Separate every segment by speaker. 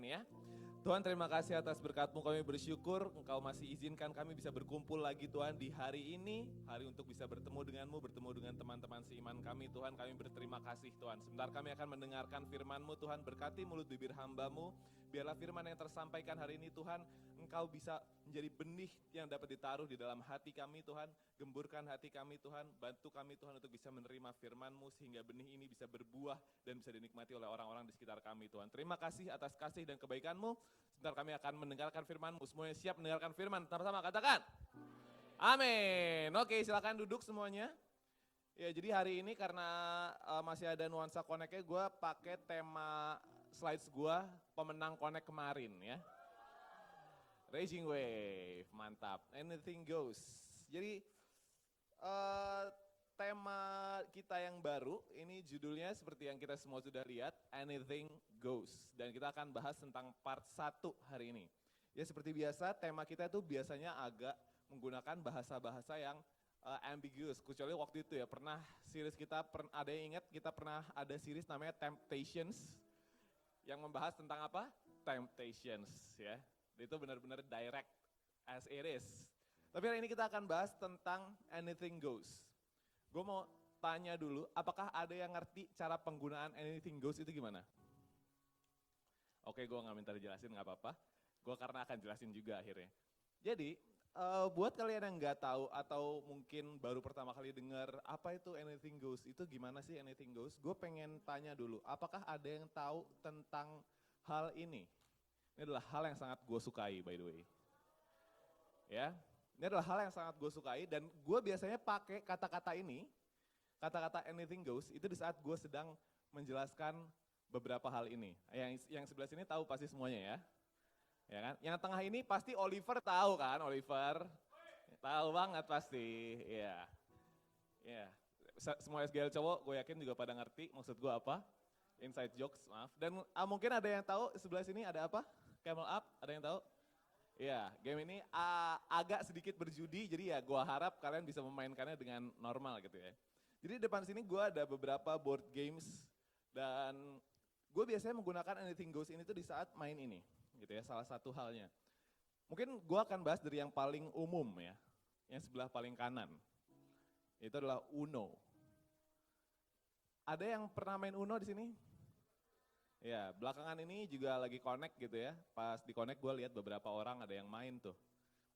Speaker 1: ya. Tuhan terima kasih atas berkat-Mu, kami bersyukur Engkau masih izinkan kami bisa berkumpul lagi Tuhan di hari ini. Hari untuk bisa bertemu dengan-Mu, bertemu dengan teman-teman seiman kami Tuhan. Kami berterima kasih Tuhan. Sebentar kami akan mendengarkan firman-Mu Tuhan, berkati mulut bibir hamba-Mu. Biarlah firman yang tersampaikan hari ini Tuhan, Engkau bisa menjadi benih yang dapat ditaruh di dalam hati kami Tuhan. Gemburkan hati kami Tuhan, bantu kami Tuhan untuk bisa menerima firman-Mu sehingga benih ini bisa berbuah dan bisa dinikmati oleh orang-orang di sekitar kami Tuhan. Terima kasih atas kasih dan kebaikan-Mu. Sebentar kami akan mendengarkan firman-Mu. Semuanya siap mendengarkan firman, sama-sama katakan. Amin. Oke, silakan duduk semuanya. Ya, jadi hari ini karena masih ada nuansa connect-nya, gue pakai tema slides gue pemenang connect kemarin ya. Raging Wave, mantap. Anything goes. Jadi tema kita yang baru, ini judulnya seperti yang kita semua sudah lihat, Anything Goes. Dan kita akan bahas tentang part 1 hari ini. Ya seperti biasa, tema kita itu biasanya agak menggunakan bahasa-bahasa yang ambiguous. Kecuali waktu itu ya, pernah series kita, ada yang ingat kita pernah ada series namanya Temptations, yang membahas tentang apa? Temptations ya. Itu benar-benar direct as it is. Tapi hari ini kita akan bahas tentang anything goes. Gue mau tanya dulu, apakah ada yang ngerti cara penggunaan anything goes itu gimana? Oke, gue gak minta dijelasin, gak apa-apa. Gue karena akan jelasin juga akhirnya. Jadi, buat kalian yang gak tahu atau mungkin baru pertama kali dengar apa itu anything goes, itu gimana sih anything goes? Gue pengen tanya dulu, apakah ada yang tahu tentang hal ini? Ini adalah hal yang sangat gue sukai by the way. Ya, ini adalah hal yang sangat gue sukai dan gue biasanya pakai kata-kata ini, kata-kata anything goes, itu di saat gue sedang menjelaskan beberapa hal ini. Yang sebelah sini tahu pasti semuanya ya. Ya kan? Yang tengah ini pasti Oliver tahu kan, Oliver? Tahu banget pasti, ya. Ya. Semua SGL cowok gue yakin juga pada ngerti maksud gue apa. Inside jokes, maaf. Dan mungkin ada yang tahu sebelah sini ada apa? Camel up, ada yang tahu? Iya, game ini agak sedikit berjudi, jadi ya gue harap kalian bisa memainkannya dengan normal gitu ya. Jadi di depan sini gue ada beberapa board games dan gue biasanya menggunakan anything goes ini tuh di saat main ini, gitu ya, salah satu halnya. Mungkin gue akan bahas dari yang paling umum ya, yang sebelah paling kanan. Itu adalah Uno. Ada yang pernah main Uno di sini? Ya, belakangan ini juga lagi connect gitu ya. Pas di connect gue lihat beberapa orang ada yang main tuh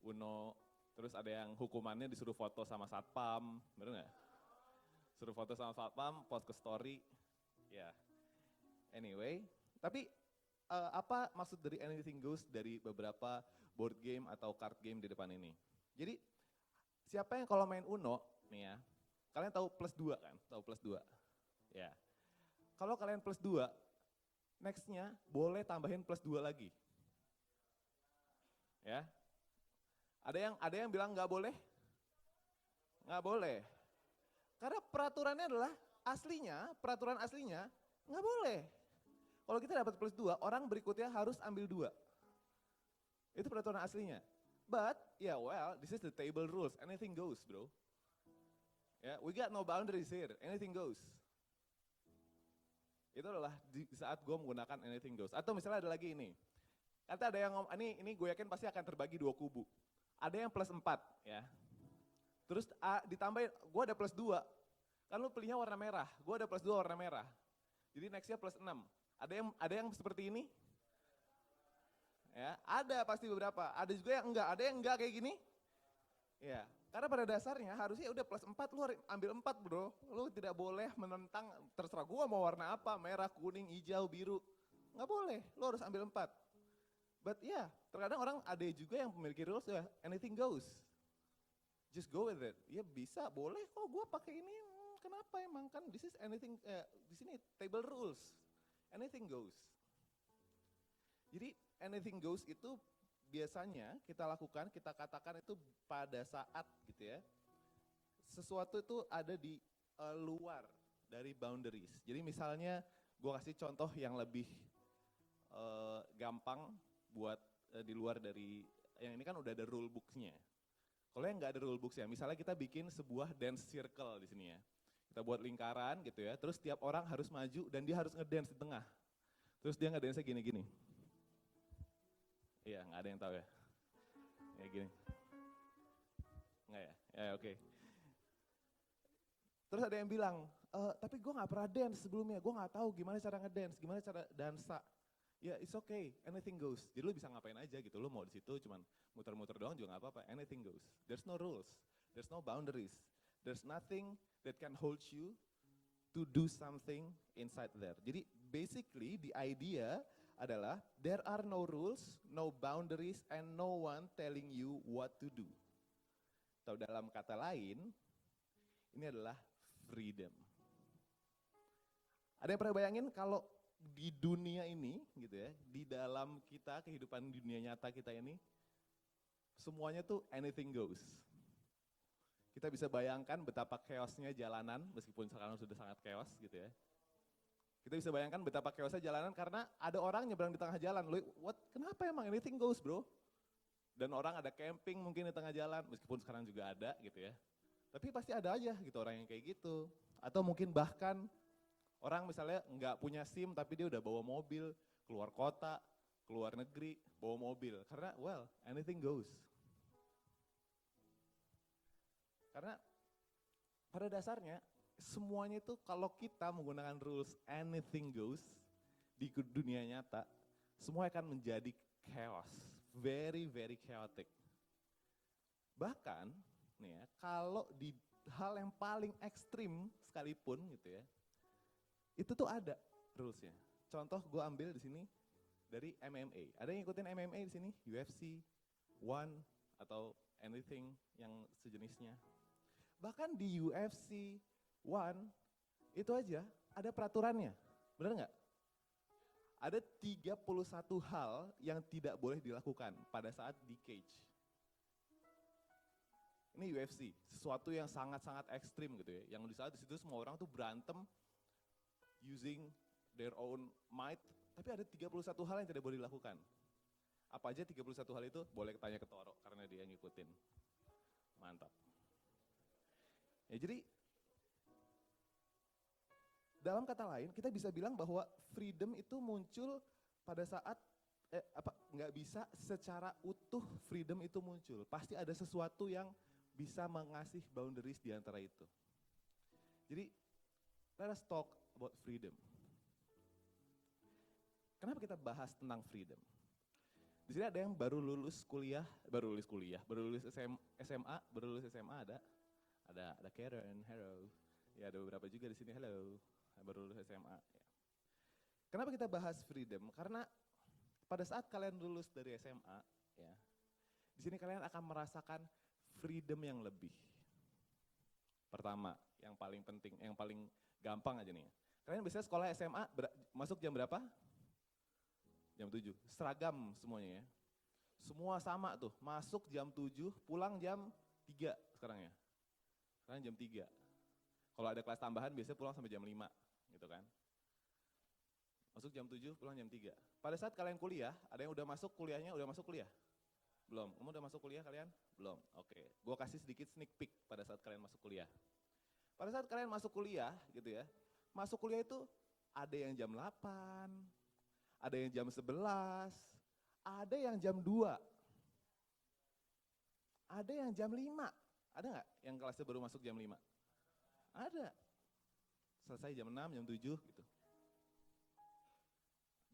Speaker 1: Uno, terus ada yang hukumannya disuruh foto sama satpam, bener nggak? Suruh foto sama satpam, post ke story, ya. Anyway, tapi apa maksud dari anything goes dari beberapa board game atau card game di depan ini? Jadi siapa yang kalau main Uno nih ya, kalian tahu plus 2 kan? Tahu plus 2? Ya. Kalau kalian plus 2, nextnya boleh tambahin plus 2 lagi. Ya. Ada yang bilang nggak boleh? Nggak boleh. Karena peraturannya adalah peraturan aslinya nggak boleh. Kalau kita dapat plus 2, orang berikutnya harus ambil 2. Itu peraturan aslinya. But, yeah well, this is the table rules. Anything goes, bro. Yeah, we got no boundaries here. Anything goes. Itu adalah di saat gue menggunakan anything goes. Atau misalnya ada lagi ini. Nanti ada yang ini gue yakin pasti akan terbagi 2 kubu. Ada yang plus 4 ya. Terus ditambahin, gue ada plus 2. Kan lu pilihnya warna merah, gue ada plus 2 warna merah. Jadi nextnya plus 6. Ada yang seperti ini? Ya, ada pasti beberapa. Ada juga yang enggak, ada yang enggak kayak gini. Ya, karena pada dasarnya harusnya udah plus 4, lu ambil 4 bro. Lu tidak boleh menentang, terserah gua mau warna apa, merah, kuning, hijau, biru. Nggak boleh, lu harus ambil 4. But ya, terkadang orang ada juga yang memiliki rules ya, anything goes. Just go with it. Ya bisa, boleh kok gua pakai ini, kenapa emang kan this is anything, di sini table rules. Anything goes. Jadi anything goes itu biasanya kita lakukan, kita katakan itu pada saat gitu ya, sesuatu itu ada di luar dari boundaries. Jadi misalnya gue kasih contoh yang lebih gampang buat di luar dari, yang ini kan udah ada rule books-nya. Kalau yang nggak ada rule books-nya, misalnya kita bikin sebuah dance circle di sini ya. Kita buat lingkaran gitu ya, terus tiap orang harus maju dan dia harus ngedance di tengah. Terus dia ngedance-nya gini-gini. Iya, nggak ada yang tahu ya. Ya gini. Nggak ya? Ya oke. Terus ada yang bilang, tapi gue nggak pernah dance sebelumnya, gue nggak tahu gimana cara ngedance, gimana cara dansa. Ya it's okay, anything goes. Jadi lu bisa ngapain aja gitu, lu mau di situ cuman muter-muter doang juga nggak apa-apa, anything goes. There's no rules, there's no boundaries, there's nothing that can hold you to do something inside there. Jadi basically the idea adalah there are no rules, no boundaries, and no one telling you what to do. Atau dalam kata lain, ini adalah freedom. Ada yang pernah bayangin kalau di dunia ini gitu ya, di dalam kita kehidupan dunia nyata kita ini, semuanya tuh anything goes. Kita bisa bayangkan betapa chaosnya jalanan, meskipun sekarang sudah sangat chaos gitu ya. Kita bisa bayangkan betapa chaosnya jalanan karena ada orang nyebrang di tengah jalan. Kenapa emang anything goes bro? Dan orang ada camping mungkin di tengah jalan, meskipun sekarang juga ada gitu ya. Tapi pasti ada aja gitu orang yang kayak gitu. Atau mungkin bahkan orang misalnya nggak punya SIM tapi dia udah bawa mobil, keluar kota, keluar negeri, bawa mobil. Karena well, anything goes. Karena pada dasarnya semuanya itu kalau kita menggunakan rules anything goes di dunia nyata, semua akan menjadi chaos, very very chaotic. Bahkan nih ya, kalau di hal yang paling ekstrim sekalipun gitu ya, itu tuh ada rulesnya. Contoh gue ambil di sini dari MMA. Ada yang ikutin MMA di sini? UFC, One atau anything yang sejenisnya. Bahkan di UFC One itu aja ada peraturannya, benar nggak? Ada 31 hal yang tidak boleh dilakukan pada saat di cage. Ini UFC, sesuatu yang sangat-sangat ekstrim gitu ya. Yang di saat di situ semua orang tuh berantem using their own might, tapi ada 31 hal yang tidak boleh dilakukan. Apa aja 31 hal itu? Boleh tanya ke Toro karena dia ngikutin. Mantap. Ya jadi dalam kata lain kita bisa bilang bahwa freedom itu muncul pada saat nggak bisa secara utuh freedom itu muncul. Pasti ada sesuatu yang bisa mengasih boundaries di antara itu. Jadi let us talk about freedom. Kenapa kita bahas tentang freedom? Di sini ada yang baru lulus SMA, baru lulus SMA ada Karen, hello. Ya ada beberapa juga di sini, hello. Baru lulus SMA. Ya. Kenapa kita bahas freedom? Karena pada saat kalian lulus dari SMA, ya, di sini kalian akan merasakan freedom yang lebih. Pertama, yang paling penting, yang paling gampang aja nih. Kalian biasanya sekolah SMA masuk jam berapa? Jam 7. Seragam semuanya ya. Semua sama tuh, masuk jam 7, pulang jam 3 sekarang ya. Sekarang jam 3. Kalau ada kelas tambahan biasanya pulang sampai jam 5 gitu kan. Masuk jam 7, pulang jam 3. Pada saat kalian kuliah, ada yang udah masuk kuliahnya, udah masuk kuliah? Belum. Kamu udah masuk kuliah kalian? Belum. Oke. Gua kasih sedikit sneak peek pada saat kalian masuk kuliah. Pada saat kalian masuk kuliah gitu ya, masuk kuliah itu ada yang jam 8, ada yang jam 11, ada yang jam 2, ada yang jam 5. Ada nggak yang kelasnya baru masuk jam 5? Ada. Selesai jam 6, jam 7 gitu.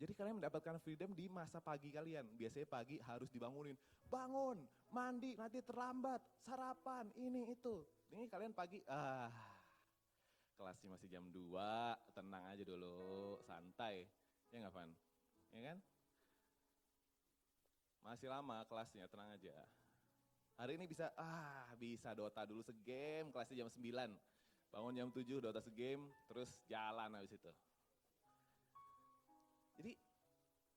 Speaker 1: Jadi kalian mendapatkan freedom di masa pagi kalian. Biasanya pagi harus dibangunin. Bangun, mandi, nanti terlambat, sarapan, ini itu. Ini kalian pagi, kelasnya masih jam 2, tenang aja dulu, santai. Ya nggak Van? Ya kan? Masih lama kelasnya, tenang aja. Hari ini bisa Dota dulu segame, kelasnya jam 9. Bangun jam 7, Dota segame, terus jalan habis itu. Jadi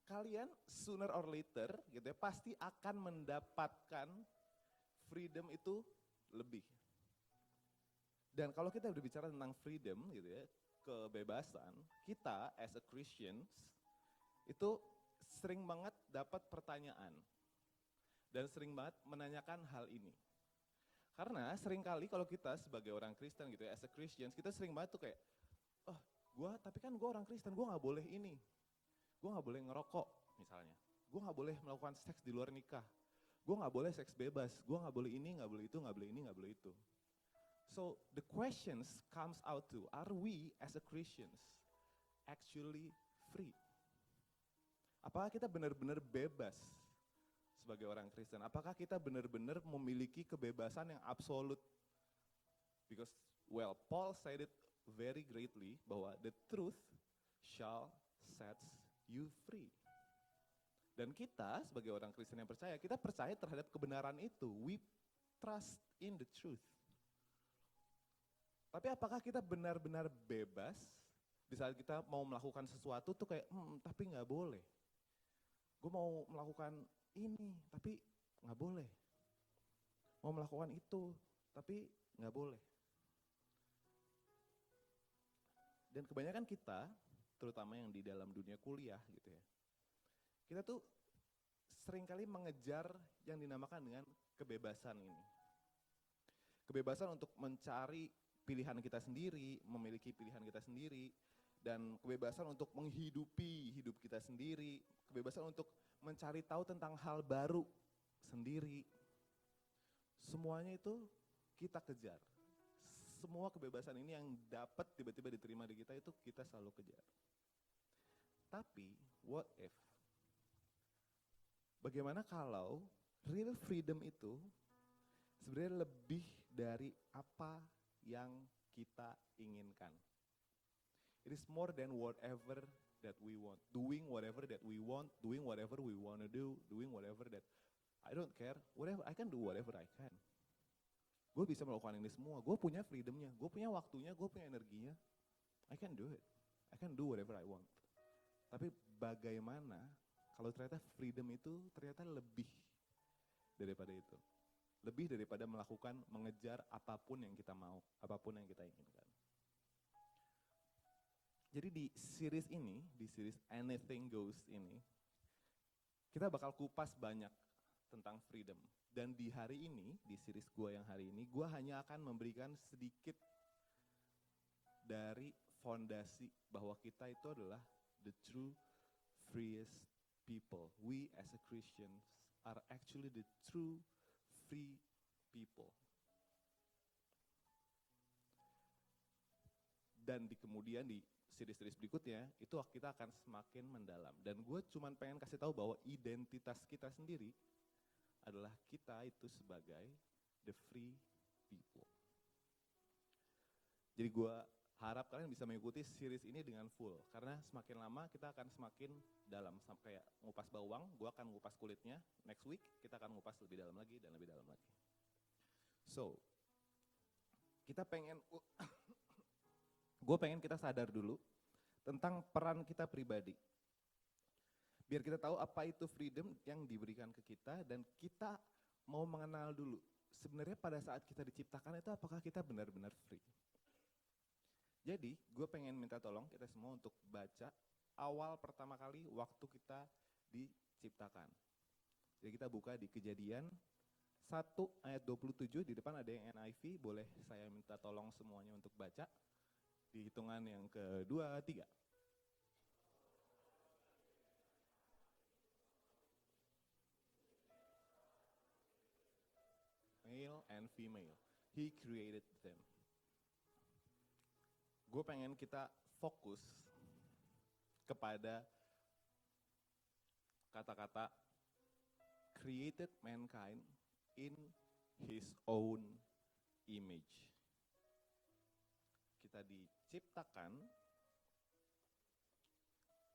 Speaker 1: kalian sooner or later gitu ya pasti akan mendapatkan freedom itu lebih. Dan kalau kita berbicara tentang freedom gitu ya, kebebasan, kita as a Christians itu sering banget dapat pertanyaan dan sering banget menanyakan hal ini. Karena sering kali kalau kita sebagai orang Kristen gitu ya, as a Christians, kita sering banget tuh kayak, tapi kan gue orang Kristen, gue gak boleh ini. Gue gak boleh ngerokok misalnya. gue gak boleh melakukan seks di luar nikah. Gue gak boleh seks bebas, gue gak boleh ini, gak boleh itu, gak boleh ini, gak boleh itu. So the questions comes out to, are we as a Christians actually free? Apakah kita benar-benar bebas sebagai orang Kristen? Apakah kita benar-benar memiliki kebebasan yang absolut? Because, well, Paul said it very greatly bahwa the truth shall set you free. Dan kita sebagai orang Kristen yang percaya, kita percaya terhadap kebenaran itu. We trust in the truth. Tapi apakah kita benar-benar bebas di saat kita mau melakukan sesuatu tuh kayak, tapi gak boleh. Gue mau melakukan ini, tapi gak boleh. Mau melakukan itu, tapi gak boleh. Dan kebanyakan kita, terutama yang di dalam dunia kuliah gitu ya, kita tuh seringkali mengejar yang dinamakan dengan kebebasan ini. Kebebasan untuk mencari pilihan kita sendiri, memiliki pilihan kita sendiri, dan kebebasan untuk menghidupi hidup kita sendiri, kebebasan untuk mencari tahu tentang hal baru sendiri. Semuanya itu kita kejar. Semua kebebasan ini yang dapat tiba-tiba diterima di kita itu kita selalu kejar. Tapi, what if? Bagaimana kalau real freedom itu sebenarnya lebih dari apa yang kita inginkan? It is more than whatever that we want. Doing whatever that we want, doing whatever we want to do, doing whatever that I don't care, whatever I can do whatever I can. Gue bisa melakukan ini semua, gue punya freedomnya, gue punya waktunya, gue punya energinya. I can do it, I can do whatever I want. Tapi bagaimana kalau ternyata freedom itu ternyata lebih daripada itu. Lebih daripada melakukan, mengejar apapun yang kita mau, apapun yang kita inginkan. Jadi di series ini, di series Anything Goes ini, kita bakal kupas banyak tentang freedom. Dan di hari ini, di series gue yang hari ini, gue hanya akan memberikan sedikit dari fondasi bahwa kita itu adalah the true freest people. We as a Christians are actually the true free people. Dan kemudian di series-series berikutnya, itu kita akan semakin mendalam. Dan gue cuma pengen kasih tahu bahwa identitas kita sendiri adalah kita itu sebagai the free people. Jadi gue harap kalian bisa mengikuti series ini dengan full. Karena semakin lama kita akan semakin dalam. Sampai kayak ngupas bawang, gue akan ngupas kulitnya. Next week kita akan ngupas lebih dalam lagi dan lebih dalam lagi. So, kita pengen, gue pengen kita sadar dulu tentang peran kita pribadi. Biar kita tahu apa itu freedom yang diberikan ke kita dan kita mau mengenal dulu. Sebenarnya pada saat kita diciptakan itu apakah kita benar-benar free? Jadi gue pengen minta tolong kita semua untuk baca awal pertama kali waktu kita diciptakan. Jadi kita buka di Kejadian 1 ayat 27, di depan ada yang NIV, boleh saya minta tolong semuanya untuk baca. Di hitungan yang kedua, 3. Male and female, he created them. Gue pengen kita fokus kepada kata-kata created mankind in his own image. Kita diciptakan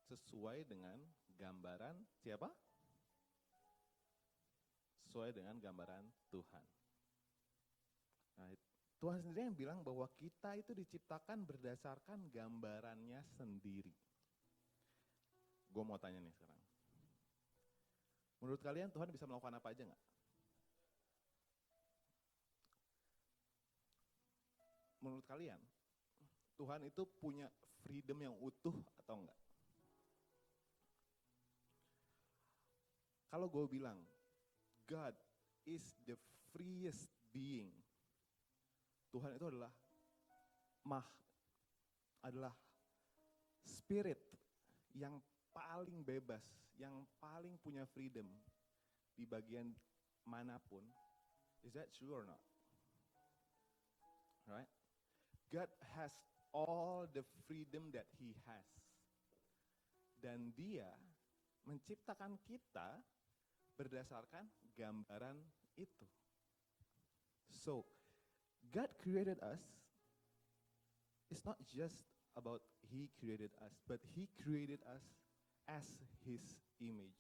Speaker 1: sesuai dengan gambaran siapa? Sesuai dengan gambaran Tuhan. Nah, Tuhan sendiri yang bilang bahwa kita itu diciptakan berdasarkan gambarannya sendiri. Gue mau tanya nih sekarang. Menurut kalian Tuhan bisa melakukan apa aja nggak? Menurut kalian, Tuhan itu punya freedom yang utuh atau enggak? Kalau gue bilang, God is the freest being. Tuhan itu adalah spirit yang paling bebas, yang paling punya freedom di bagian manapun. Is that true or not? Right? God has all the freedom that He has. Dan Dia menciptakan kita berdasarkan gambaran itu. So, God created us. It's not just about He created us, but He created us as His image.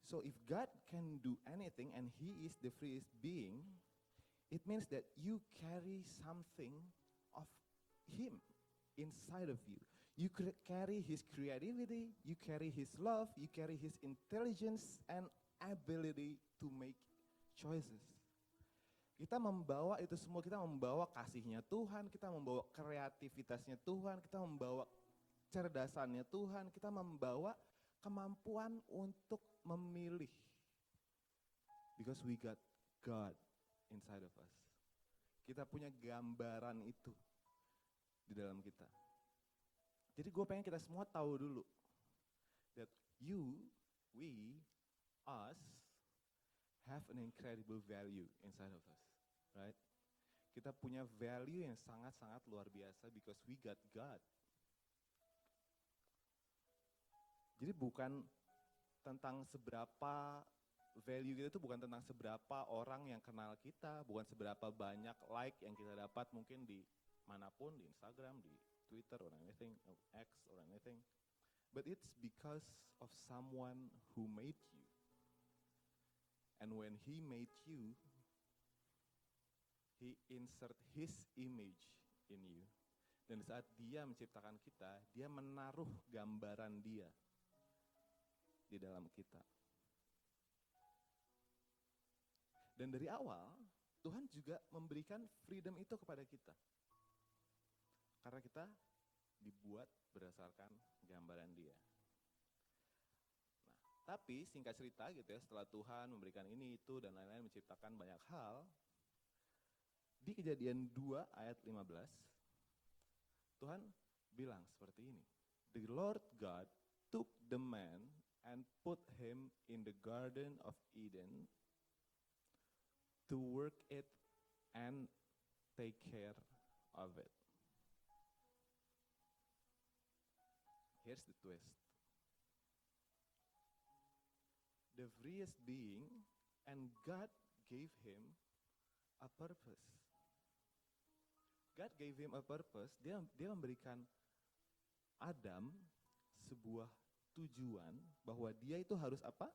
Speaker 1: So if God can do anything and He is the freest being, it means that you carry something of Him inside of you. You carry His creativity, you carry His love, you carry His intelligence and ability to make choices. Kita membawa itu semua, kita membawa kasih-Nya Tuhan, kita membawa kreativitasnya Tuhan, kita membawa cerdasannya Tuhan, kita membawa kemampuan untuk memilih. Because we got God inside of us. Kita punya gambaran itu di dalam kita. Jadi gue pengen kita semua tahu dulu that you, we, us have an incredible value inside of us, right? Kita punya value yang sangat-sangat luar biasa because we got God. Jadi bukan tentang seberapa value kita itu bukan tentang seberapa orang yang kenal kita, bukan seberapa banyak like yang kita dapat mungkin di manapun, di Instagram, di Twitter or anything, or X or anything. But it's because of someone who made you. And when He made you, He insert His image in you. Dan saat Dia menciptakan kita, Dia menaruh gambaran Dia di dalam kita. Dan dari awal, Tuhan juga memberikan freedom itu kepada kita. Karena kita dibuat berdasarkan gambaran Dia. Nah, tapi singkat cerita gitu ya, setelah Tuhan memberikan ini, itu, dan lain-lain, menciptakan banyak hal, di Kejadian 2 ayat 15, Tuhan bilang seperti ini. The Lord God took the man and put him in the Garden of Eden to work it and take care of it. Here's the twist. The freest being, and God gave him a purpose. God gave him a purpose. Dia memberikan Adam sebuah tujuan bahwa dia itu harus apa?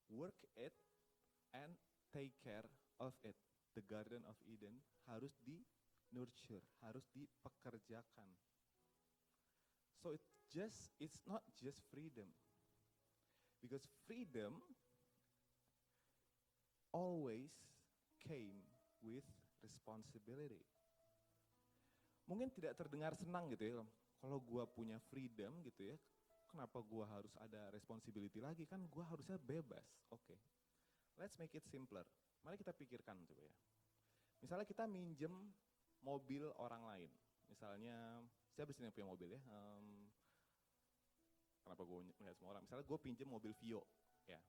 Speaker 1: Work it and take care of it. The Garden of Eden harus di-nurture, harus dipekerjakan. So it's not just freedom. Because freedom always came with responsibility. Mungkin tidak terdengar senang gitu ya, kalau gua punya freedom gitu ya, kenapa gua harus ada responsibility lagi, kan gua harusnya bebas. Oke. Let's make it simpler. Mari kita pikirkan coba ya. Misalnya kita minjem mobil orang lain. Misalnya, saya di sini punya mobil ya. Kenapa gue melihat semua orang? Misalnya gue pinjem mobil Vio, ya.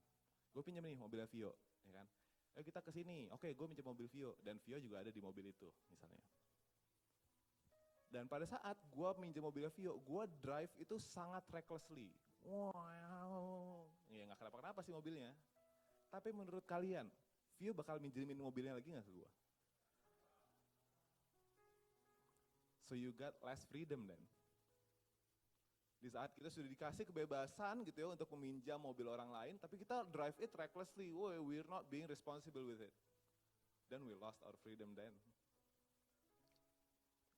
Speaker 1: Gue pinjem nih mobilnya Vio, ya kan. Ayo kita ke sini. Oke, gue minjem mobil Vio dan Vio juga ada di mobil itu, misalnya. Dan pada saat gue minjem mobilnya Vio, gue drive itu sangat recklessly. Wow, ya nggak kenapa-kenapa sih mobilnya. Tapi menurut kalian, Vio bakal minjemin mobilnya lagi nggak ke gue? So you got less freedom then. Di saat kita sudah dikasih kebebasan gitu ya untuk meminjam mobil orang lain, tapi kita drive it recklessly, we're not being responsible with it. Then we lost our freedom then.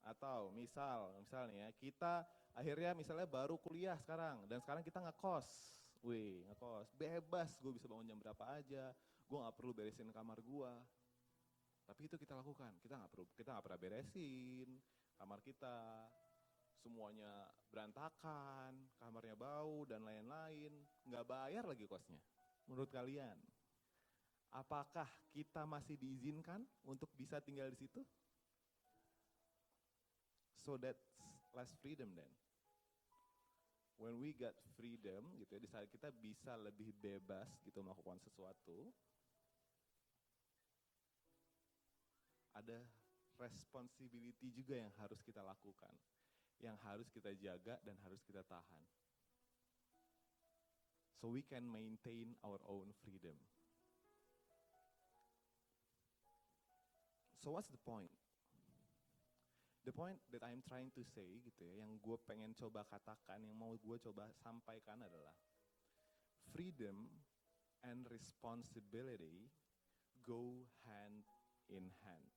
Speaker 1: Atau misalnya kita akhirnya misalnya baru kuliah sekarang, dan sekarang kita ngekos. Ngekos, bebas, gue bisa bangun jam berapa aja, gue gak perlu beresin kamar gue. Tapi itu kita lakukan, kita gak pernah beresin kamar kita. Semuanya berantakan, kamarnya bau dan lain-lain, nggak bayar lagi kosnya. Menurut kalian, apakah kita masih diizinkan untuk bisa tinggal di situ? So that's less freedom then. when we got freedom gitu ya, di saat kita bisa lebih bebas gitu melakukan sesuatu, ada responsibility juga yang harus kita lakukan, yang harus kita jaga dan harus kita tahan. So we can maintain our own freedom. So what's the point? The point that I'm trying to say gitu ya, yang gue pengen coba katakan, yang mau gue coba sampaikan adalah freedom and responsibility go hand in hand.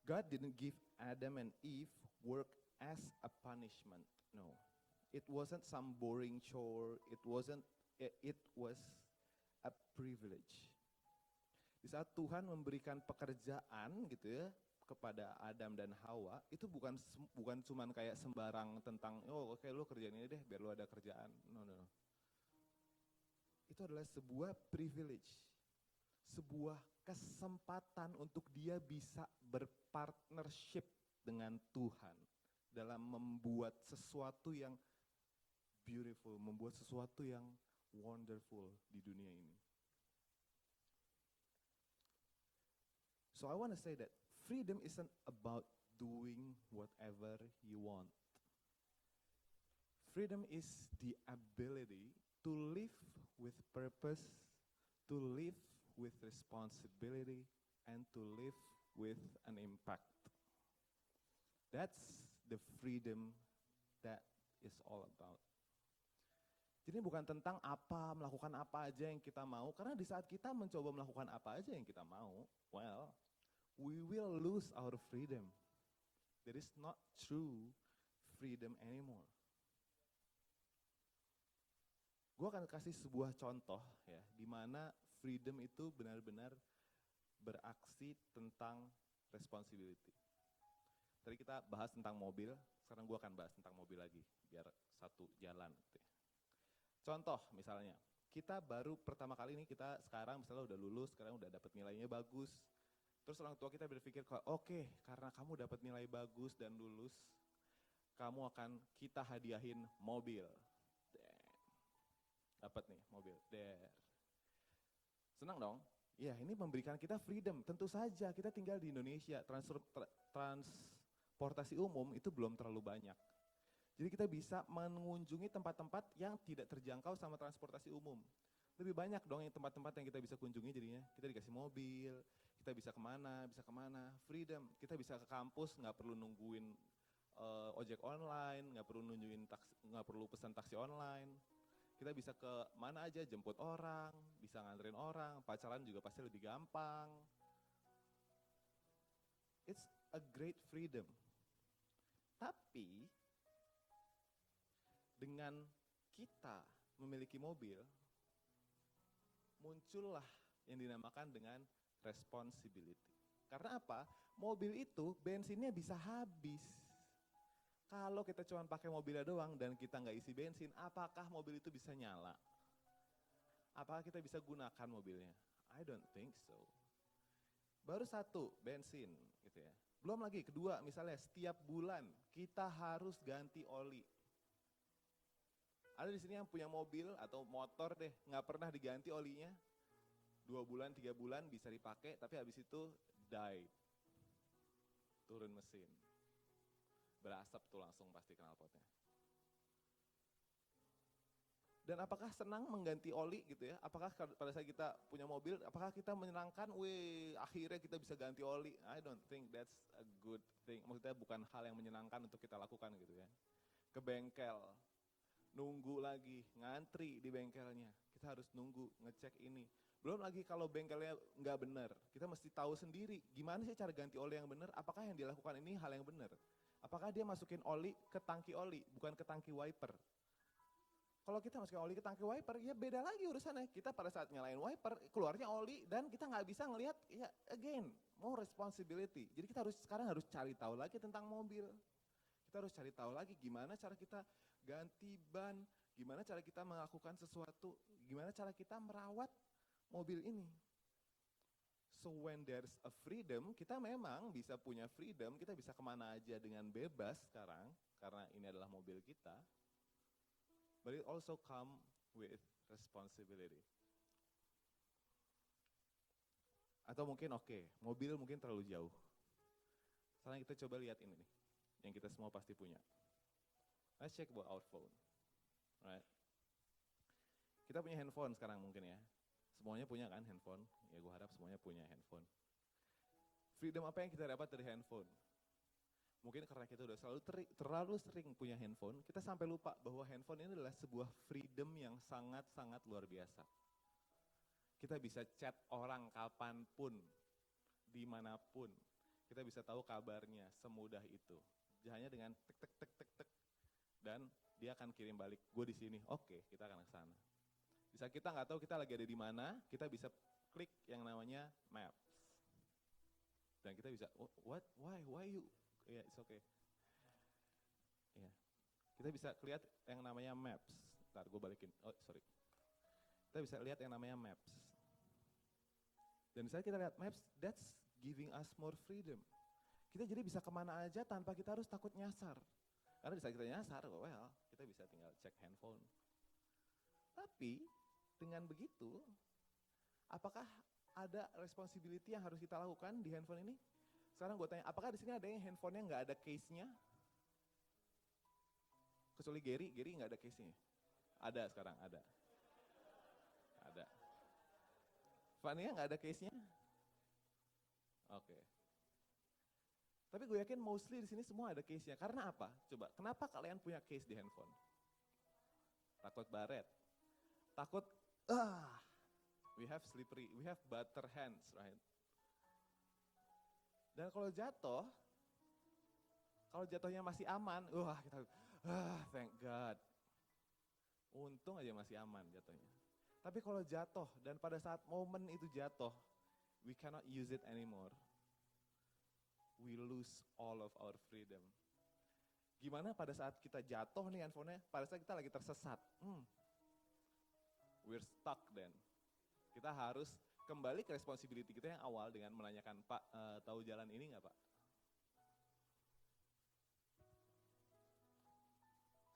Speaker 1: God didn't give Adam and Eve work as a punishment. No. It wasn't some boring chore, it was a privilege. Di saat Tuhan memberikan pekerjaan gitu ya kepada Adam dan Hawa, itu bukan cuman kayak sembarang tentang oke lu kerjain ini deh biar lu ada kerjaan. No. Itu adalah sebuah privilege. Sebuah kesempatan untuk dia bisa berpartnership dengan Tuhan dalam membuat sesuatu yang beautiful, membuat sesuatu yang wonderful di dunia ini. So I want to say that freedom isn't about doing whatever you want. Freedom is the ability to live with purpose, to live with responsibility, and to live with an impact. That's the freedom that is all about. Jadi bukan tentang melakukan apa aja yang kita mau, karena di saat kita mencoba melakukan apa aja yang kita mau, well, we will lose our freedom. There is not true freedom anymore. Gue akan kasih sebuah contoh ya, di mana freedom itu benar-benar beraksi tentang responsibility. Tadi kita bahas tentang mobil, sekarang gue akan bahas tentang mobil lagi, biar satu jalan gitu ya. Contoh misalnya, kita baru pertama kali ini kita sekarang misalnya udah lulus, sekarang udah dapat nilainya bagus. Terus orang tua kita berpikir, oke, karena kamu dapat nilai bagus dan lulus, kamu akan kita hadiahin mobil. Dapat nih mobil. Senang dong? Ya ini memberikan kita freedom. Tentu saja kita tinggal di Indonesia, transportasi umum itu belum terlalu banyak. Jadi kita bisa mengunjungi tempat-tempat yang tidak terjangkau sama transportasi umum. Lebih banyak dong yang tempat-tempat yang kita bisa kunjungi jadinya. Kita dikasih mobil, kita bisa kemana, freedom. Kita bisa ke kampus, nggak perlu nungguin ojek online, nggak perlu pesan taksi online. Kita bisa ke mana aja, jemput orang, bisa nganterin orang, pacaran juga pasti lebih gampang. It's a great freedom. Tapi dengan kita memiliki mobil, muncullah yang dinamakan dengan responsibility. Karena apa? Mobil itu bensinnya bisa habis. Kalau kita cuma pakai mobilnya doang dan kita nggak isi bensin, apakah mobil itu bisa nyala? Apakah kita bisa gunakan mobilnya? I don't think so. Baru satu, bensin gitu ya. Belum lagi, kedua misalnya setiap bulan kita harus ganti oli. Ada di sini yang punya mobil atau motor deh, nggak pernah diganti olinya. 2 bulan, 3 bulan bisa dipakai, tapi habis itu die. Turun mesin. Berasap tuh langsung pasti knalpotnya. Dan apakah senang mengganti oli gitu ya? Apakah pada saat kita punya mobil, apakah kita menyenangkan, akhirnya kita bisa ganti oli? I don't think that's a good thing. Maksudnya bukan hal yang menyenangkan untuk kita lakukan gitu ya. Ke bengkel, nunggu lagi, ngantri di bengkelnya. Kita harus nunggu, ngecek ini. Belum lagi kalau bengkelnya nggak benar, kita mesti tahu sendiri gimana sih cara ganti oli yang benar, apakah yang dilakukan ini hal yang benar. Apakah dia masukin oli ke tangki oli, bukan ke tangki wiper. Kalau kita masukin oli ke tangki wiper, ya beda lagi urusannya. Kita pada saat nyalain wiper, keluarnya oli dan kita nggak bisa ngelihat, ya again, more responsibility. Jadi kita sekarang harus cari tahu lagi tentang mobil. Kita harus cari tahu lagi gimana cara kita ganti ban, gimana cara kita melakukan sesuatu, gimana cara kita merawat mobil ini. So when there's a freedom, kita memang bisa punya freedom, kita bisa kemana aja dengan bebas sekarang, karena ini adalah mobil kita. But it also come with responsibility. Atau mungkin mobil mungkin terlalu jauh. Sekarang kita coba lihat ini nih, yang kita semua pasti punya. Let's check about our phone, right? Kita punya handphone sekarang mungkin ya. Semuanya punya kan handphone? Ya gue harap semuanya punya handphone. Freedom apa yang kita dapat dari handphone? Mungkin karena kita udah terlalu sering punya handphone, kita sampai lupa bahwa handphone ini adalah sebuah freedom yang sangat-sangat luar biasa. Kita bisa chat orang kapanpun, dimanapun. Kita bisa tahu kabarnya semudah itu. Hanya dengan tek. Dan dia akan kirim balik, gue di sini, oke, kita akan ke sana. Bisa kita nggak tahu kita lagi ada di mana, kita bisa klik yang namanya Maps. Dan kita bisa, why you, yeah, it's okay. Yeah. Kita bisa lihat yang namanya Maps. Ntar gue balikin, sorry. Kita bisa lihat yang namanya Maps. Dan misalnya kita lihat Maps, that's giving us more freedom. Kita jadi bisa kemana aja tanpa kita harus takut nyasar. Karena bisa kita nyasar, kita bisa tinggal cek handphone. Tapi dengan begitu, apakah ada responsibility yang harus kita lakukan di handphone ini? Sekarang gue tanya, apakah di sini ada yang handphonenya nggak ada case-nya? Kecuali Gary nggak ada case-nya. Ada sekarang, ada. Fania nggak ada case-nya? Oke. Tapi gue yakin mostly di sini semua ada case-nya. Karena apa? Coba, kenapa kalian punya case di handphone? Takut baret. Takut, we have slippery, we have butter hands, right? Dan kalau jatuhnya masih aman, kita, thank God. Untung aja masih aman jatuhnya. Tapi kalau jatuh, dan pada saat momen itu jatuh, we cannot use it anymore. We lose all of our freedom. Gimana pada saat kita jatuh nih handphonenya, pada saat kita lagi tersesat? We're stuck then. Kita harus kembali ke responsibility kita yang awal dengan menanyakan, Pak, tahu jalan ini nggak Pak?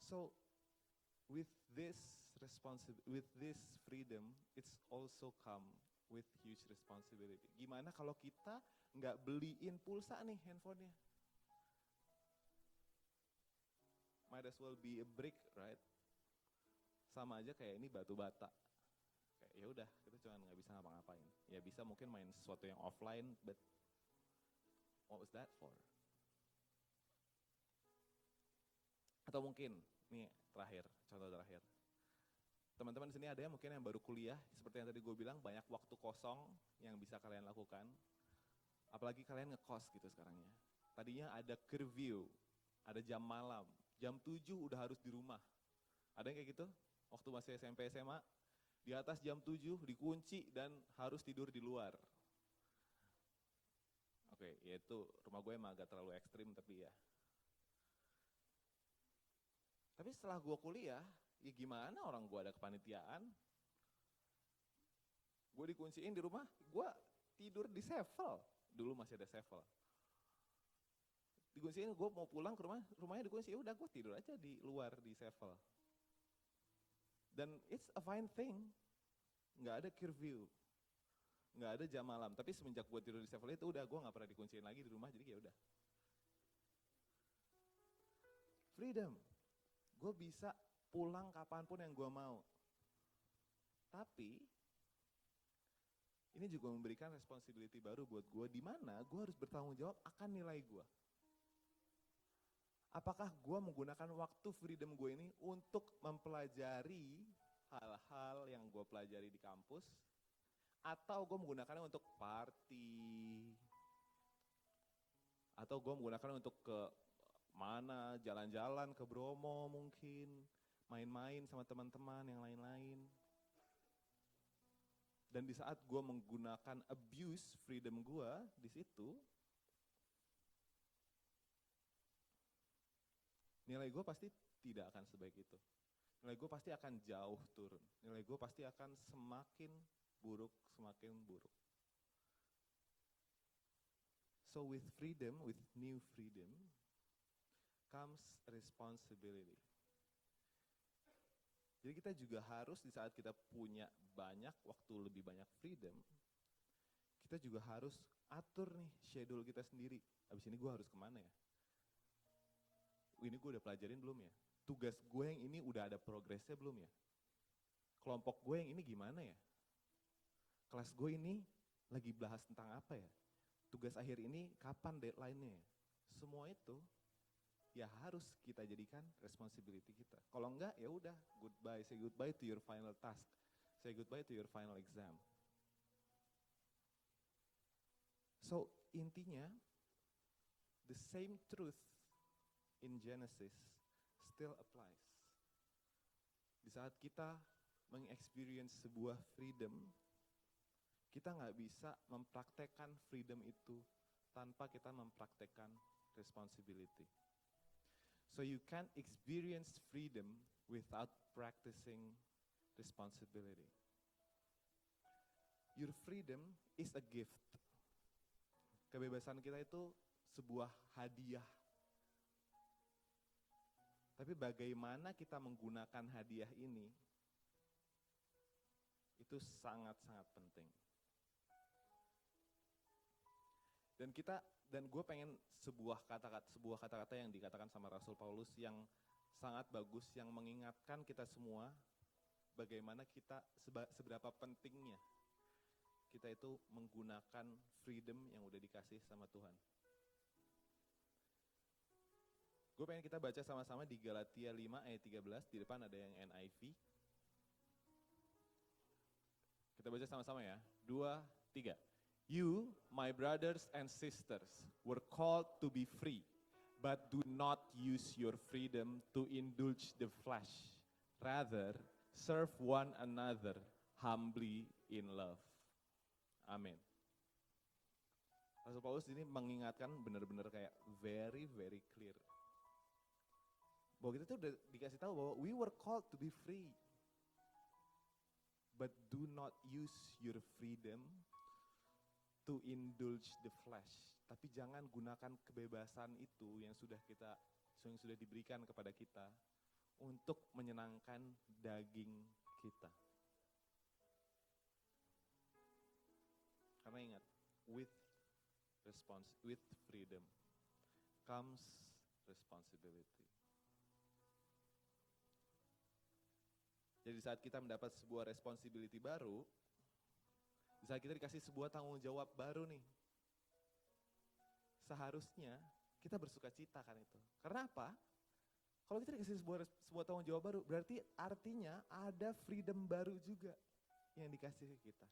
Speaker 1: So, with this freedom, it's also come with huge responsibility. Gimana kalau kita nggak beliin pulsa nih handphonenya? Might as well be a brick, right? Sama aja kayak ini batu bata. Kayak ya udah, kita cuma nggak bisa ngapa-ngapain. Ya bisa mungkin main sesuatu yang offline, but what was that for? Atau mungkin, nih contoh terakhir. Teman-teman di sini ada yang mungkin yang baru kuliah, seperti yang tadi gue bilang, banyak waktu kosong yang bisa kalian lakukan. Apalagi kalian ngekos gitu sekarangnya. Tadinya ada curfew, ada jam malam, jam 7 udah harus di rumah. Ada yang kayak gitu? Waktu masih SMP, SMA, di atas jam 7 dikunci dan harus tidur di luar. Oke, ya itu rumah gue emang agak terlalu ekstrim tapi ya. Tapi setelah gue kuliah, ya gimana orang gue ada kepanitiaan. Gue dikunciin di rumah, gue tidur di sevel. Dulu masih ada sevel. Dikunciin, gue mau pulang ke rumahnya dikunci, ya udah gue tidur aja di luar di sevel. Dan it's a fine thing, nggak ada curfew, nggak ada jam malam. Tapi semenjak gue tidur di sevel itu udah gue nggak pernah dikunciin lagi di rumah, jadi ya udah. Freedom, gue bisa pulang kapanpun yang gue mau. Tapi ini juga memberikan responsibility baru buat gue, di mana gue harus bertanggung jawab akan nilai gue. Apakah gue menggunakan waktu freedom gue ini untuk mempelajari hal-hal yang gue pelajari di kampus, atau gue menggunakannya untuk party, atau gue menggunakannya untuk ke mana, jalan-jalan ke Bromo mungkin, main-main sama teman-teman yang lain-lain. Dan di saat gue menggunakan abuse freedom gue di situ, nilai gue pasti tidak akan sebaik itu. Nilai gue pasti akan jauh turun. Nilai gue pasti akan semakin buruk, semakin buruk. So with freedom, with new freedom, comes responsibility. Jadi kita juga harus di saat kita punya banyak waktu, lebih banyak freedom, kita juga harus atur nih schedule kita sendiri. Abis ini gue harus kemana ya? Ini gue udah pelajarin belum ya? Tugas gue yang ini udah ada progresnya belum ya? Kelompok gue yang ini gimana ya? Kelas gue ini lagi bahas tentang apa ya? Tugas akhir ini kapan deadline-nya ya? Semua itu ya harus kita jadikan responsibility kita. Kalau enggak ya udah, goodbye, say goodbye to your final task. Say goodbye to your final exam. So intinya, the same truth in Genesis still applies. Di saat kita mengexperience sebuah freedom, kita nggak bisa mempraktekkan freedom itu tanpa kita mempraktekkan responsibility. So you can't experience freedom without practicing responsibility. Your freedom is a gift. Kebebasan kita itu sebuah hadiah. Tapi bagaimana kita menggunakan hadiah ini, itu sangat-sangat penting. Dan gue pengen sebuah kata-kata yang dikatakan sama Rasul Paulus yang sangat bagus, yang mengingatkan kita semua bagaimana kita seberapa pentingnya kita itu menggunakan freedom yang udah dikasih sama Tuhan. Gue pengen kita baca sama-sama di Galatia 5 ayat 13, di depan ada yang NIV. Kita baca sama-sama ya, 2, 3. You, my brothers and sisters, were called to be free, but do not use your freedom to indulge the flesh. Rather, serve one another humbly in love. Amin. Rasul Paulus ini mengingatkan benar-benar kayak very, very clear. Bahwa kita tuh udah dikasih tahu bahwa we were called to be free. But do not use your freedom to indulge the flesh. Tapi jangan gunakan kebebasan itu yang sudah diberikan kepada kita untuk menyenangkan daging kita. Karena ingat, with freedom comes responsibility. Jadi saat kita mendapat sebuah responsibility baru, di saat kita dikasih sebuah tanggung jawab baru nih, seharusnya kita bersuka cita kan itu. Karena apa? Kalau kita dikasih sebuah tanggung jawab baru, berarti artinya ada freedom baru juga yang dikasih ke kita.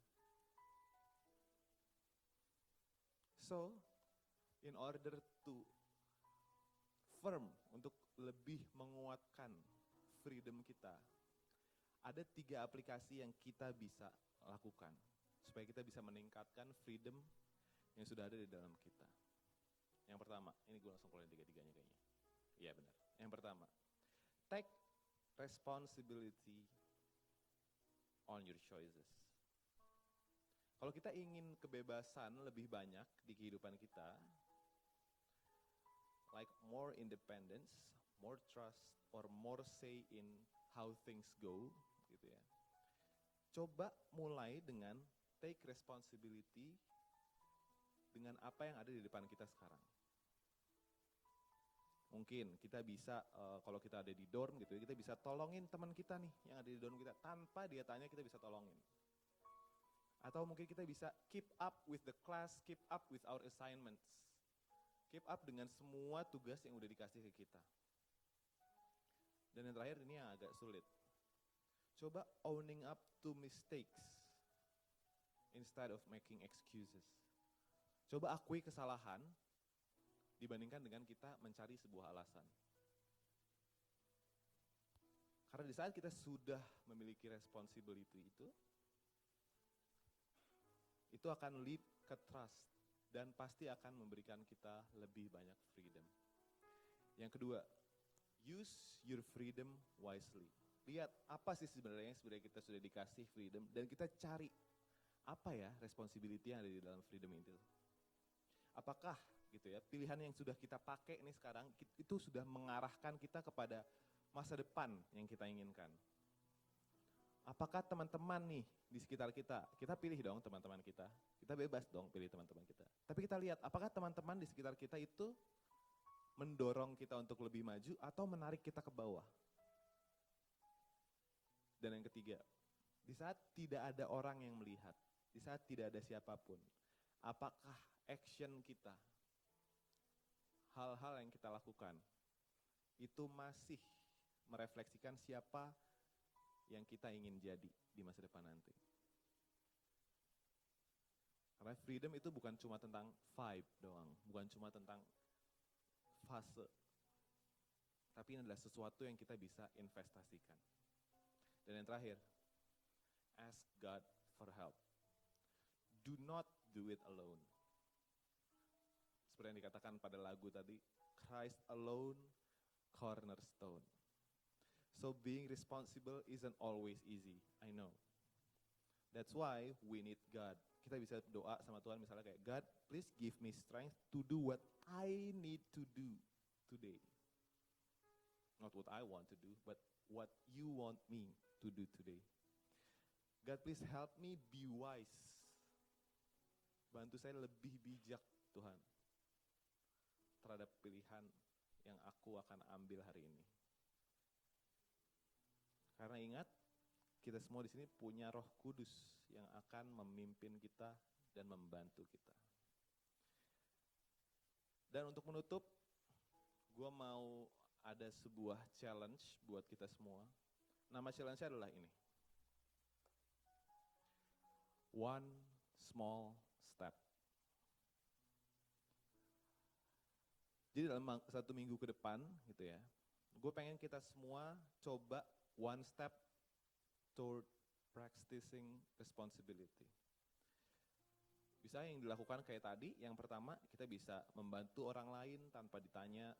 Speaker 1: So, in order to untuk lebih menguatkan freedom kita, ada 3 aplikasi yang kita bisa lakukan supaya kita bisa meningkatkan freedom yang sudah ada di dalam kita. Yang pertama, ini gue langsung keluarin 3-3-nya kayaknya. Iya benar. Yang pertama, take responsibility on your choices. Kalau kita ingin kebebasan lebih banyak di kehidupan kita, like more independence, more trust, or more say in how things go, gitu ya. Coba mulai dengan take responsibility dengan apa yang ada di depan kita sekarang. Mungkin kita bisa, kalau kita ada di dorm gitu ya, kita bisa tolongin teman kita nih yang ada di dorm kita. Tanpa dia tanya kita bisa tolongin. Atau mungkin kita bisa keep up with the class, keep up with our assignments. Keep up dengan semua tugas yang udah dikasih ke kita. Dan yang terakhir ini yang agak sulit. Coba owning up to mistakes instead of making excuses. Coba akui kesalahan dibandingkan dengan kita mencari sebuah alasan. Karena di saat kita sudah memiliki responsibility itu akan lead ke trust dan pasti akan memberikan kita lebih banyak freedom. Yang kedua, use your freedom wisely. Lihat apa sih sebenarnya kita sudah dikasih freedom dan kita cari apa ya responsibility yang ada di dalam freedom itu. Apakah gitu ya, pilihan yang sudah kita pakai ini sekarang itu sudah mengarahkan kita kepada masa depan yang kita inginkan. Apakah teman-teman nih di sekitar kita pilih dong teman-teman kita bebas dong pilih teman-teman kita. Tapi kita lihat apakah teman-teman di sekitar kita itu mendorong kita untuk lebih maju atau menarik kita ke bawah. Dan yang ketiga, di saat tidak ada orang yang melihat, di saat tidak ada siapapun, apakah action kita, hal-hal yang kita lakukan, itu masih merefleksikan siapa yang kita ingin jadi di masa depan nanti. Karena freedom itu bukan cuma tentang vibe doang, bukan cuma tentang fase, tapi ini adalah sesuatu yang kita bisa investasikan. Dan yang terakhir, ask God for help. Do not do it alone. Seperti yang dikatakan pada lagu tadi, Christ alone, cornerstone. So being responsible isn't always easy, I know. That's why we need God. Kita bisa doa sama Tuhan misalnya kayak, God, please give me strength to do what I need to do today. Not what I want to do, but what you want me to do today. God, please help me be wise. Bantu saya lebih bijak, Tuhan, terhadap pilihan yang aku akan ambil hari ini. Karena ingat, kita semua di sini punya Roh Kudus yang akan memimpin kita dan membantu kita. Dan untuk menutup, gue mau ada sebuah challenge buat kita semua. Nama challenge-nya adalah ini. One small step. Jadi dalam 1 minggu ke depan gitu ya, gue pengen kita semua coba one step toward practicing responsibility. Bisa yang dilakukan kayak tadi, yang pertama kita bisa membantu orang lain tanpa ditanya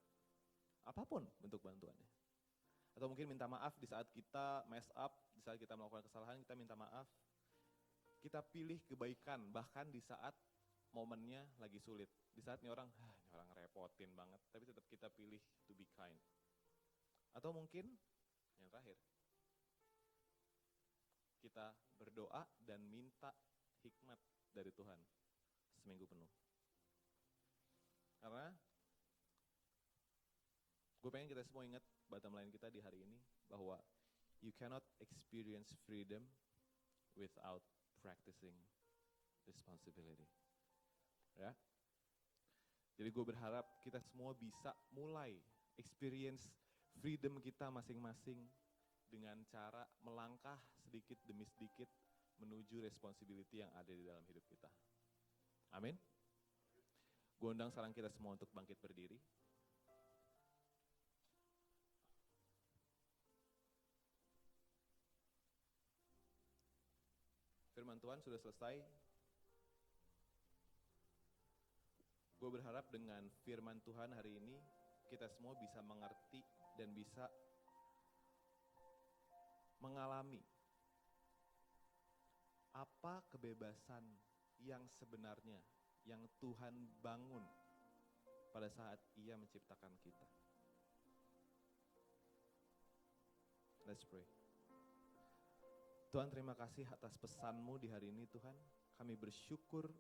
Speaker 1: apapun bentuk bantuannya. Atau mungkin minta maaf di saat kita mess up, di saat kita melakukan kesalahan kita minta maaf. Kita pilih kebaikan bahkan di saat momennya lagi sulit. Di saat ini orang repotin banget, tapi tetap kita pilih to be kind. Atau mungkin yang terakhir, kita berdoa dan minta hikmat dari Tuhan seminggu penuh. Karena gue pengen kita semua ingat bottom line kita di hari ini, bahwa you cannot experience freedom without practicing responsibility. Ya. Jadi gue berharap kita semua bisa mulai experience freedom kita masing-masing dengan cara melangkah sedikit demi sedikit menuju responsibility yang ada di dalam hidup kita. Amin. Gue undang sekarang kita semua untuk bangkit berdiri. Firman Tuhan sudah selesai. Gue berharap dengan firman Tuhan hari ini, kita semua bisa mengerti dan bisa mengalami apa kebebasan yang sebenarnya yang Tuhan bangun pada saat Ia menciptakan kita. Let's pray. Tuhan, terima kasih atas pesan-Mu di hari ini Tuhan. Kami bersyukur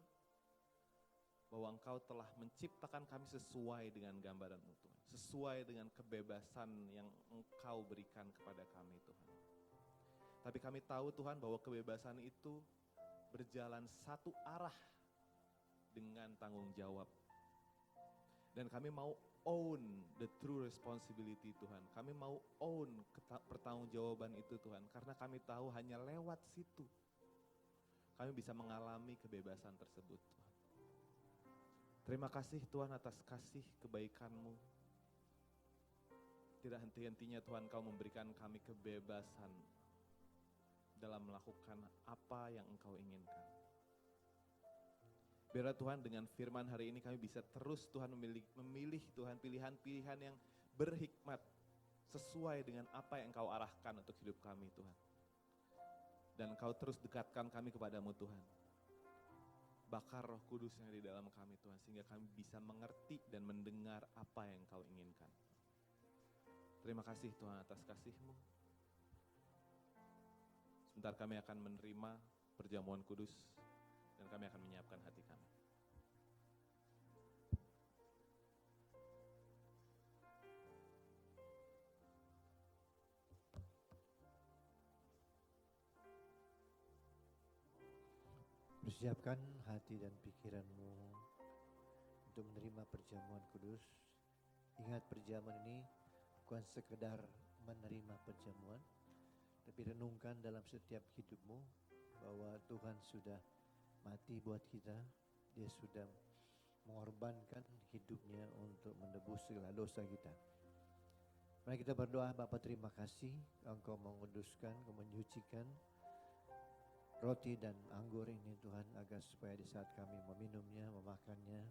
Speaker 1: bahwa Engkau telah menciptakan kami sesuai dengan gambaran-Mu Tuhan. Sesuai dengan kebebasan yang Engkau berikan kepada kami Tuhan. Tapi kami tahu Tuhan bahwa kebebasan itu berjalan satu arah dengan tanggung jawab. Dan kami mau own the true responsibility Tuhan. Kami mau own pertanggungjawaban itu Tuhan. Karena kami tahu hanya lewat situ kami bisa mengalami kebebasan tersebut Tuhan. Terima kasih Tuhan atas kasih kebaikan-Mu. Tidak henti-hentinya Tuhan Kau memberikan kami kebebasan dalam melakukan apa yang Engkau inginkan. Biarlah Tuhan dengan firman hari ini kami bisa terus Tuhan memilih Tuhan pilihan-pilihan yang berhikmat sesuai dengan apa yang Engkau arahkan untuk hidup kami Tuhan. Dan Engkau terus dekatkan kami kepadamu Tuhan. Bakar Roh Kudus yang di dalam kami Tuhan, sehingga kami bisa mengerti dan mendengar apa yang Kau inginkan. Terima kasih Tuhan atas kasih-Mu. Sebentar kami akan menerima perjamuan kudus dan kami akan menyiapkan hati kami.
Speaker 2: Persiapkan hati dan pikiranmu untuk menerima perjamuan kudus. Ingat, perjamuan ini bukan sekedar menerima perjamuan, tapi renungkan dalam setiap hidupmu bahwa Tuhan sudah mati buat kita. Dia sudah mengorbankan hidupnya untuk menebus segala dosa kita. Mari kita berdoa. Bapa, terima kasih Engkau menguduskan, Engkau menyucikan roti dan anggur ini Tuhan, agar supaya di saat kami meminumnya, memakannya,